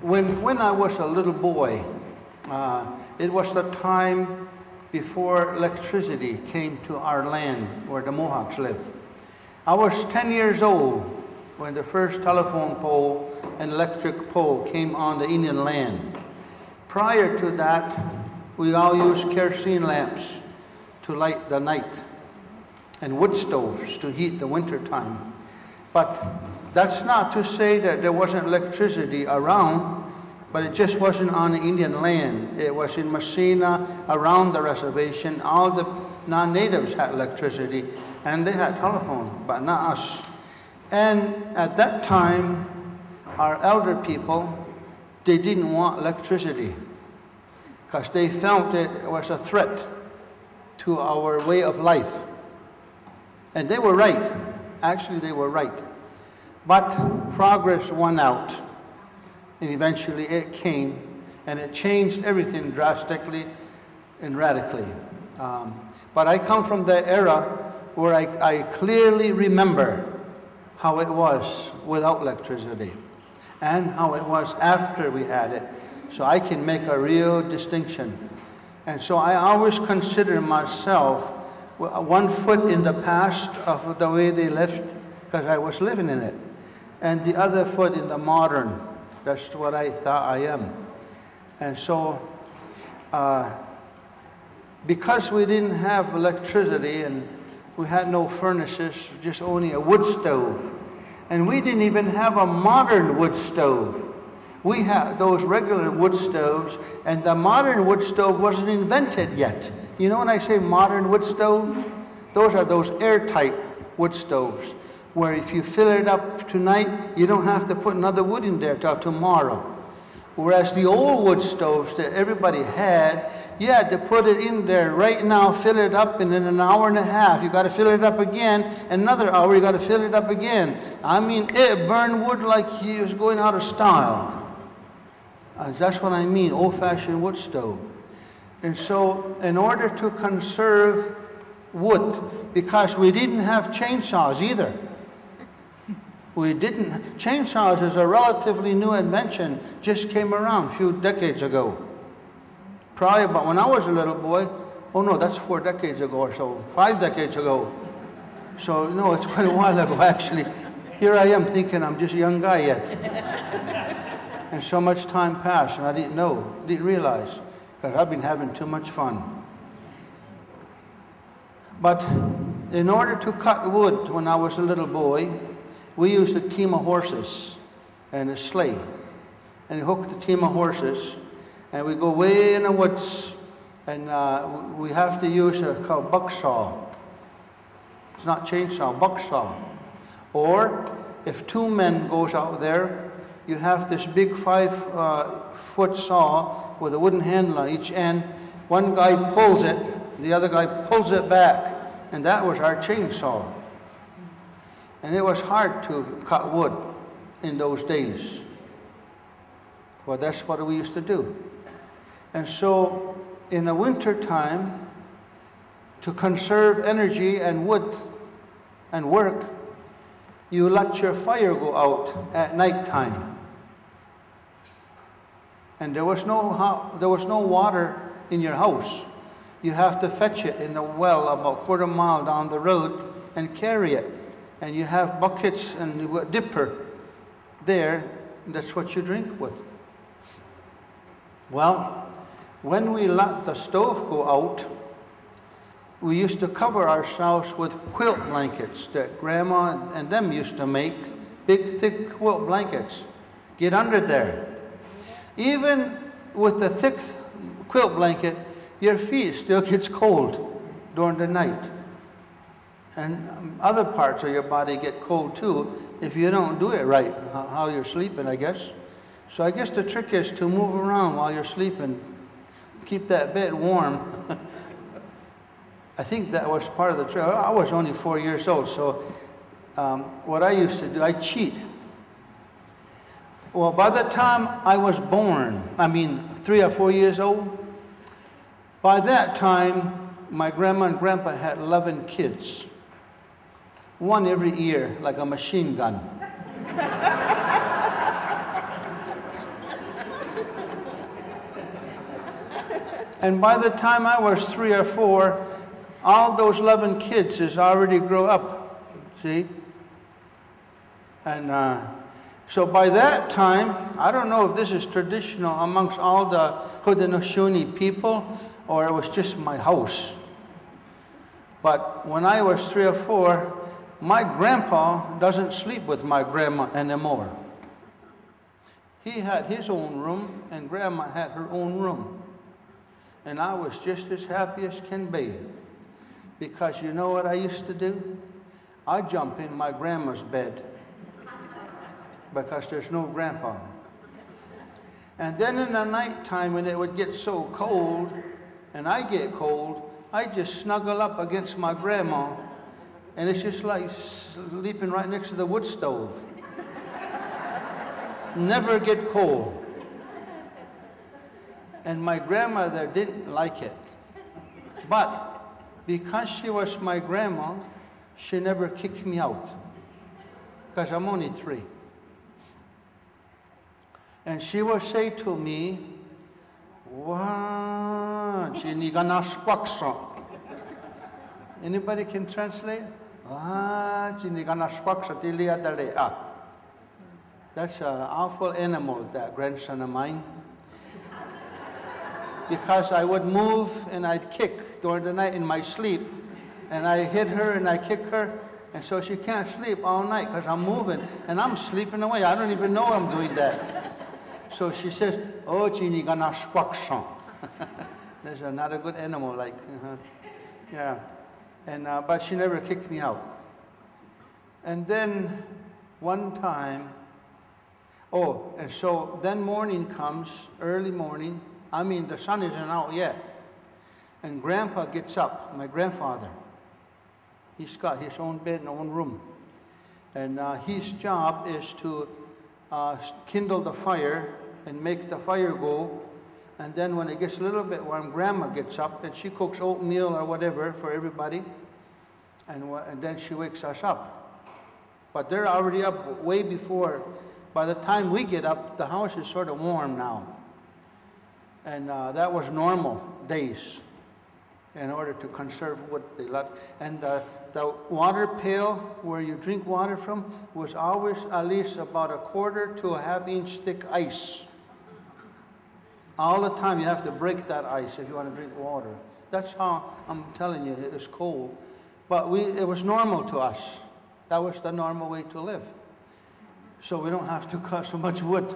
When I was a little boy, it was the time before electricity came to our land where the Mohawks live. I was 10 years old when the first telephone pole and electric pole came on the Indian land. Prior to that, we all used kerosene lamps to light the night and wood stoves to heat the winter time. But that's not to say that there wasn't electricity around, but it just wasn't on the Indian land. It was in Messina, around the reservation. All the non-natives had electricity, and they had telephone, but not us. And at that time, our elder people, they didn't want electricity because they felt it was a threat to our way of life. And they were right. Actually, they were right. But progress won out, and eventually it came, and it changed everything drastically and radically. But I come from the era where I clearly remember how it was without electricity and how it was after we had it. So I can make a real distinction. And so I always consider myself one foot in the past of the way they lived, because I was living in it, and the other foot in the modern. That's what I thought I am. And so, because we didn't have electricity and we had no furnaces, just only a wood stove, and we didn't even have a modern wood stove. We had those regular wood stoves, and the modern wood stove wasn't invented yet. You know when I say modern wood stove? Those are those airtight wood stoves, where if you fill it up tonight, you don't have to put another wood in there till tomorrow. Whereas the old wood stoves that everybody had, you had to put it in there right now, fill it up, and in an hour and a half, you got to fill it up again. Another hour, you got to fill it up again. I mean, it burned wood like he was going out of style. That's what I mean, old-fashioned wood stove. And so, in order to conserve wood, because we didn't have chainsaws either. We didn't. Chainsaws is a relatively new invention, just came around a few decades ago. Probably about when I was a little boy, oh no, that's 4 decades ago or so, 5 decades ago. So no, it's quite a while ago actually. Here I am thinking I'm just a young guy yet. And so much time passed and I didn't know, didn't realize, because I've been having too much fun. But in order to cut wood when I was a little boy, we used a team of horses and a sleigh. And we hooked the team of horses, and we go way in the woods, and we have to use a called bucksaw. It's not chainsaw, bucksaw. Or if 2 men goes out there, you have this big 5-foot saw with a wooden handle on each end. One guy pulls it, the other guy pulls it back, and that was our chainsaw. And it was hard to cut wood in those days. Well, that's what we used to do. And so in the winter time, to conserve energy and wood and work, you let your fire go out at night time. And there was no water in your house. You have to fetch it in the well about a ¼ mile down the road and carry it. And you have buckets and a dipper there, and that's what you drink with. Well, when we let the stove go out, we used to cover ourselves with quilt blankets that Grandma and them used to make, big, thick quilt blankets. Get under there. Even with the thick quilt blanket, your feet still gets cold during the night. And other parts of your body get cold too if you don't do it right, how you're sleeping, I guess. So I guess the trick is to move around while you're sleeping, keep that bed warm. I think that was part of the trick. I was only 4 years old, so what I used to do, I cheat. Well, by the time I was born, 3 or 4 years old, by that time, my grandma and grandpa had 11 kids. 1 every year, like a machine gun. And by the time I was 3 or 4, all those 11 kids is already grown up, see? And so by that time, I don't know if this is traditional amongst all the Haudenosaunee people, or it was just my house. But when I was 3 or 4, my grandpa doesn't sleep with my grandma anymore. He had his own room, and grandma had her own room. And I was just as happy as can be. Because you know what I used to do? I'd jump in my grandma's bed. Because there's no grandpa. And then in the nighttime when it would get so cold, and I get cold, I just snuggle up against my grandma, and it's just like sleeping right next to the wood stove. Never get cold. And my grandmother didn't like it. But because she was my grandma, she never kicked me out. Because I'm only 3. And she would say to me, "Wow, anybody can translate? That's an awful animal, that grandson of mine. Because I would move and I'd kick during the night in my sleep, and I hit her and I kick her, and so she can't sleep all night because I'm moving and I'm sleeping away. I don't even know I'm doing that. So she says, "Oh, Chini gana squakson." That's not a good animal, like, yeah. And but she never kicked me out. And then one time, and so then morning comes, early morning. I mean, the sun isn't out yet. And Grandpa gets up, my grandfather. He's got his own bed and own room. And his job is to kindle the fire and make the fire go. And then when it gets a little bit warm, Grandma gets up and she cooks oatmeal or whatever for everybody. And then she wakes us up. But they're already up way before. By the time we get up, the house is sort of warm now. And that was normal days in order to conserve what they let. And the water pail where you drink water from was always at least about 1/4 to a 1/2 inch thick ice. All the time you have to break that ice if you want to drink water. That's how, I'm telling you, it was cold. But it was normal to us. That was the normal way to live. So we don't have to cut so much wood.